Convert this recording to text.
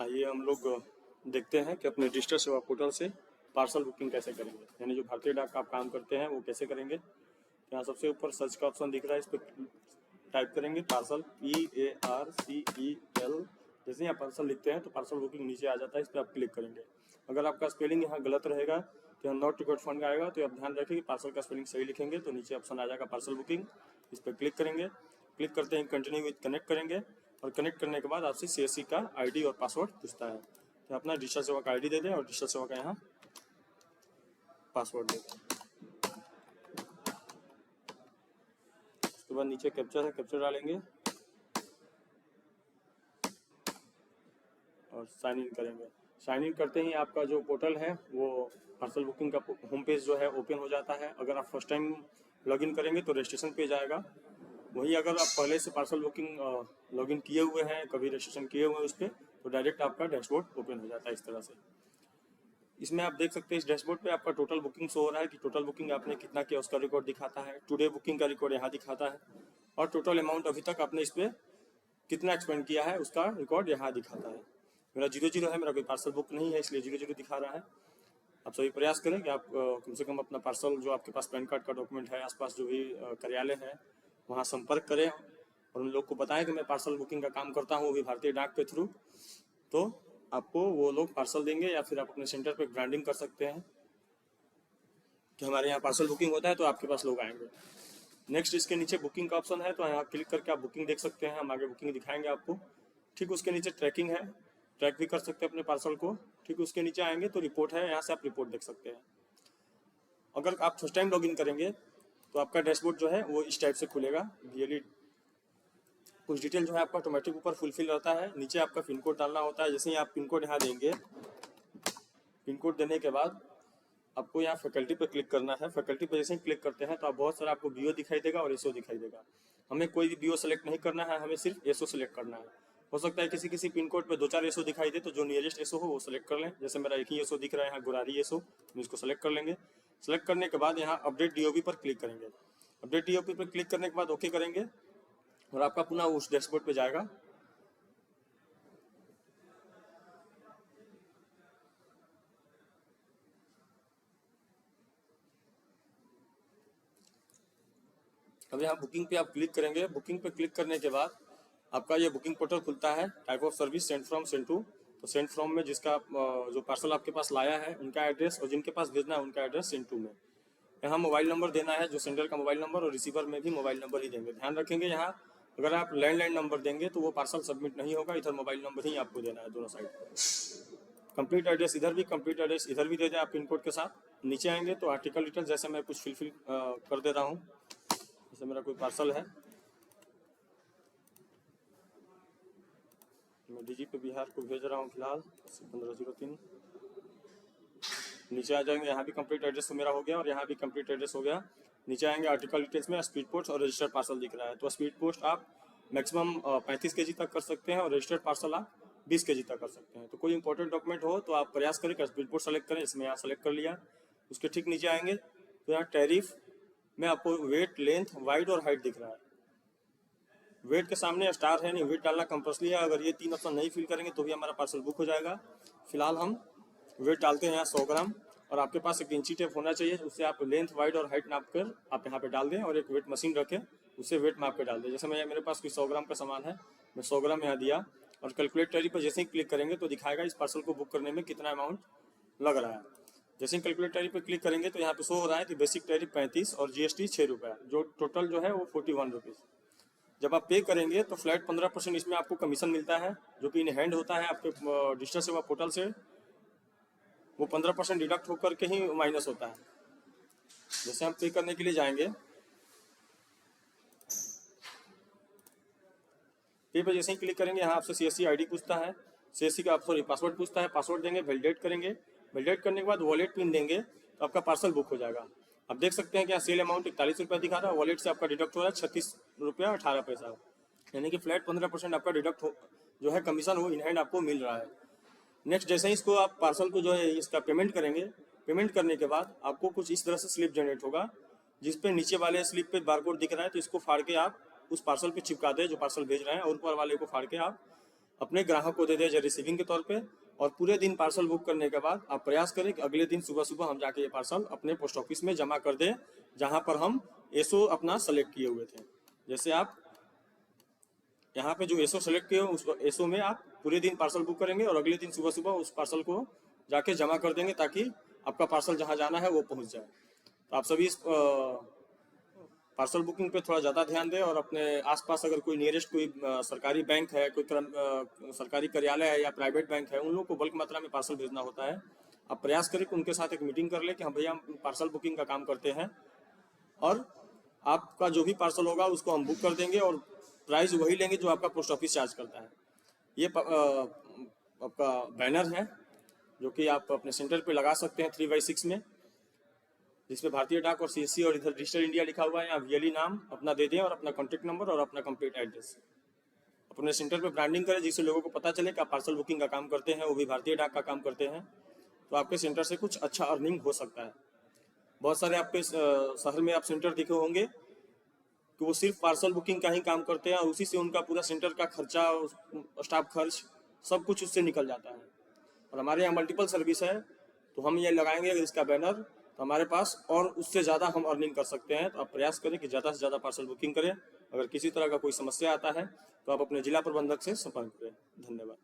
आइए हम लोग देखते हैं कि अपने डिजिटल सेवा पोर्टल से पार्सल बुकिंग कैसे करेंगे, यानी जो भारतीय डाक का आप काम करते हैं वो कैसे करेंगे। यहाँ सबसे ऊपर सर्च का ऑप्शन दिख रहा है, इस पर टाइप करेंगे पार्सल, PARCEL। जैसे ही आप पार्सल लिखते हैं तो पार्सल बुकिंग नीचे आ जाता है, इस पर आप क्लिक करेंगे। अगर आपका स्पेलिंग यहाँ गलत रहेगा तो यहाँ नॉट रिकॉर्ड फंड आएगा, तो आप ध्यान रखें कि पार्सल का स्पेलिंग सही लिखेंगे। तो नीचे ऑप्शन आ जाएगा पार्सल बुकिंग, इस पर क्लिक करेंगे। क्लिक करते ही कंटिन्यू विथ कनेक्ट करेंगे और कनेक्ट करने के बाद आपसे CSC का ID और पासवर्ड पूछता है, तो अपना डिजिटल सेवा का ID दे दें और डिजिटल सेवा का यहाँ पासवर्ड दे दें। उसके बाद नीचे कैप्चर है, कैप्चर डालेंगे और साइन इन करेंगे। साइन इन करते ही आपका जो पोर्टल है वो पार्सल बुकिंग का होम पेज जो है ओपन हो जाता है। अगर आप फर्स्ट टाइम लॉगिन करेंगे तो रजिस्ट्रेशन पेज आएगा। वही अगर आप पहले से पार्सल बुकिंग लॉगिन किए हुए हैं, कभी रजिस्ट्रेशन किए हुए हैं उस पर, तो डायरेक्ट आपका डैशबोर्ड ओपन हो जाता है इस तरह से। इसमें आप देख सकते हैं इस डैशबोर्ड पे आपका टोटल बुकिंग शो हो रहा है कि टोटल बुकिंग आपने कितना किया उसका रिकॉर्ड दिखाता है। टुडे बुकिंग का रिकॉर्ड यहाँ दिखाता है और टोटल अमाउंट अभी तक आपने इस पर कितना एक्सपेंड किया है उसका रिकॉर्ड यहाँ दिखाता है। मेरा 0 है, मेरा कोई पार्सल बुक नहीं है इसलिए 0 दिखा रहा है। आप सभी प्रयास करें कि आप कम से कम अपना पार्सल जो आपके पास पैन कार्ड का डॉक्यूमेंट है, आसपास जो भी कार्यालय है वहाँ संपर्क करें और उन लोग को बताएं कि मैं पार्सल बुकिंग का काम करता हूँ, वो भी भारतीय डाक के थ्रू। तो आपको वो लोग पार्सल देंगे या फिर आप अपने सेंटर पे ब्रांडिंग कर सकते हैं कि हमारे यहाँ पार्सल बुकिंग होता है, तो आपके पास लोग आएंगे। नेक्स्ट इसके नीचे बुकिंग का ऑप्शन है, तो यहाँ क्लिक करके आप बुकिंग देख सकते हैं। हम आगे बुकिंग दिखाएंगे आपको। ठीक उसके नीचे ट्रैकिंग है, ट्रैक भी कर सकते हैं अपने पार्सल को। ठीक उसके नीचे आएंगे तो रिपोर्ट है, यहाँ से आप रिपोर्ट देख सकते हैं। अगर आप फर्स्ट टाइम लॉगिन करेंगे तो आपका डैशबोर्ड जो है वो इस टाइप से खुलेगा। रियली कुछ डिटेल जो है आपका ऑटोमेटिक ऊपर फुलफिल रहता है। नीचे आपका पिन कोड डालना होता है। जैसे ही आप पिन कोड यहाँ देंगे, पिन कोड देने के बाद आपको यहाँ फैकल्टी पे क्लिक करना है। फैकल्टी पे जैसे ही क्लिक करते हैं तो आप बहुत सारा आपको BO दिखाई देगा और SO दिखाई देगा। हमें कोई भी BO सेलेक्ट नहीं करना है, हमें सिर्फ SO सेलेक्ट करना है। हो सकता है किसी किसी पिन कोड पे 2-4 SO दिखाई दे, तो जो नियरेस्ट SO हो वो सेलेक्ट कर लें। जैसे मेरा एक ही SO दिख रहा है यहाँ, गुरारी SO, हम इसको सेलेक्ट कर लेंगे। सेलेक्ट करने के बाद यहाँ अपडेट DOB पर क्लिक करेंगे। अपडेट DOB पर क्लिक करने के बाद ओके करेंगे और आपका पुनः उस डैशबोर्ड पे जाएगा। अब यहाँ बुकिंग पे आप क्लिक करेंगे। बुकिंग पे क्लिक करने के बाद आपका ये बुकिंग पोर्टल खुलता है। Type of service send from, send to. तो सेंड फ्रॉम में जिसका जो पार्सल आपके पास लाया है उनका एड्रेस और जिनके पास भेजना है उनका एड्रेस सेंड टू में। यहाँ मोबाइल नंबर देना है, जो सेंडर का मोबाइल नंबर, और रिसीवर में भी मोबाइल नंबर ही देंगे। ध्यान रखेंगे यहाँ अगर आप लैंडलाइन नंबर देंगे तो वो पार्सल सबमिट नहीं होगा, इधर मोबाइल नंबर ही आपको देना है दोनों साइड पर। कंप्लीट एड्रेस इधर भी, कंप्लीट एड्रेस इधर भी दे दें आप पिन कोड के साथ। नीचे आएंगे तो आर्टिकल डिटेल, जैसे मैं कुछ फिल कर दे रहा हूँ। जैसे मेरा कोई पार्सल है, मैं DG बिहार को भेज रहा हूँ फिलहाल 1503। नीचे आ जाएंगे, यहाँ भी कंप्लीट एड्रेस तो मेरा हो गया और यहाँ भी कंप्लीट एड्रेस हो गया। नीचे आएंगे आर्टिकल डिटेल्स में स्पीड पोस्ट और रजिस्टर्ड पार्सल दिख रहा है। तो स्पीड पोस्ट आप मैक्सिमम 35 kg तक कर सकते हैं और रजिस्टर्ड पार्सल आप 20 kg तक कर सकते हैं। तो कोई इंपॉर्टेंट डॉक्यूमेंट हो तो आप प्रयास करें कि स्पीड पोस्ट सेलेक्ट करें। इसमें यहाँ सेलेक्ट कर लिया। उसके ठीक नीचे आएंगे तो यहाँ टैरिफ में आपको वेट, लेंथ, वाइड और हाइट दिख रहा है। वेट के सामने स्टार है, नहीं, वेट डालना कंपल्सरी है। अगर ये 3 ऑप्शन नहीं फिल करेंगे तो भी हमारा पार्सल बुक हो जाएगा। फिलहाल हम वेट डालते हैं यहाँ 100 ग्राम और आपके पास एक इंची टेप होना चाहिए, उससे आप लेंथ, वाइड और हाइट नाप कर आप यहाँ पे डाल दें और एक वेट मशीन रखें, उससे वेट माप के डाल दें। जैसे मेरे पास कोई 100 ग्राम का सामान है, मैं 100 ग्राम यहाँ दिया और कैलकुलेट टैरिफ पर जैसे ही क्लिक करेंगे तो दिखाएगा इस पार्सल को बुक करने में कितना अमाउंट लग रहा है। जैसे ही कैलकुलेट टैरिफ पर क्लिक करेंगे तो यहाँ पे शो हो रहा है कि बेसिक टैरिफ 35 और GST 6 रुपये, जो टोटल जो है वो 41 रुपीज़। जब आप पे करेंगे तो फ्लैट 15% इसमें आपको कमीशन मिलता है, जो कि इन हैंड होता है आपके डिजिटल सेवा पोर्टल से। वो 15% डिडक्ट होकर के ही माइनस होता है। जैसे हम पे करने के लिए जाएंगे, पे पे जैसे ही क्लिक करेंगे यहाँ आपसे CSC ID पूछता है, CSC का पासवर्ड पूछता है। पासवर्ड देंगे, वैलिडेट करेंगे। वैलिडेट करने के बाद वॉलेट पिन देंगे तो आपका पार्सल बुक हो जाएगा। आप देख सकते हैं कि यहाँ सेल अमाउंट 41 रुपये दिखा रहा है, वॉलेट से आपका डिडक्ट हो रहा है 36 रुपया 18 पैसा, यानी कि फ्लैट 15% आपका डिडक्ट जो है कमीशन वो इन हैंड आपको मिल रहा है। नेक्स्ट जैसे ही इसको आप पार्सल को जो है इसका पेमेंट करेंगे, पेमेंट करने के बाद आपको कुछ इस तरह से स्लिप जनरेट होगा, जिस पे नीचे वाले स्लिप पे बारकोड दिख रहा है। तो इसको फाड़ के आप उस पार्सल पे चिपका दें जो पार्सल भेज रहे हैं और ऊपर वाले को फाड़ के आप अपने ग्राहक को दे दें एज रिसीविंग के तौर पे, और पूरे दिन पार्सल बुक करने के बाद आप प्रयास करें कि अगले दिन सुबह सुबह हम जाके ये पार्सल अपने पोस्ट ऑफिस में जमा कर दें, जहां पर हम एसओ अपना सेलेक्ट किए हुए थे। जैसे आप यहाँ पे जो एसओ सेलेक्ट किए उस एसओ में आप पूरे दिन पार्सल बुक करेंगे और अगले दिन सुबह सुबह उस पार्सल को जाके जमा कर देंगे, ताकि आपका पार्सल जहाँ जाना है वो पहुँच जाए। तो आप सभी इस पार्सल बुकिंग पे थोड़ा ज़्यादा ध्यान दें, और अपने आसपास अगर कोई नियरेस्ट कोई सरकारी बैंक है, कोई सरकारी कार्यालय है या प्राइवेट बैंक है, उन लोगों को बल्क मात्रा में पार्सल भेजना होता है। आप प्रयास करें कि उनके साथ एक मीटिंग कर ले कि हम भैया हम पार्सल बुकिंग का काम करते हैं, और आपका जो भी पार्सल होगा उसको हम बुक कर देंगे और प्राइस वही लेंगे जो आपका पोस्ट ऑफिस चार्ज करता है। ये आपका बैनर है जो कि आप अपने सेंटर पे लगा सकते हैं 3x6 में, जिसमें भारतीय डाक और सीएससी और इधर डिजिटल इंडिया लिखा हुआ है। आप वीएलई नाम अपना दे दें और अपना कॉन्टैक्ट नंबर और अपना कंप्लीट एड्रेस। अपने सेंटर पे ब्रांडिंग करें जिससे लोगों को पता चले कि आप पार्सल बुकिंग का काम करते हैं, वो भी भारतीय डाक का काम करते हैं, तो आपके सेंटर से कुछ अच्छा अर्निंग हो सकता है। बहुत सारे आपके शहर में आप सेंटर देखे होंगे कि वो सिर्फ पार्सल बुकिंग का ही काम करते हैं और उसी से उनका पूरा सेंटर का खर्चा, स्टाफ खर्च, सब कुछ उससे निकल जाता है। और हमारे यहाँ मल्टीपल सर्विस है, तो हम ये लगाएंगे अगर इसका बैनर, तो हमारे पास और उससे ज़्यादा हम अर्निंग कर सकते हैं। तो आप प्रयास करें कि ज़्यादा से ज़्यादा पार्सल बुकिंग करें। अगर किसी तरह का कोई समस्या आता है तो आप अपने जिला प्रबंधक से संपर्क करें। धन्यवाद।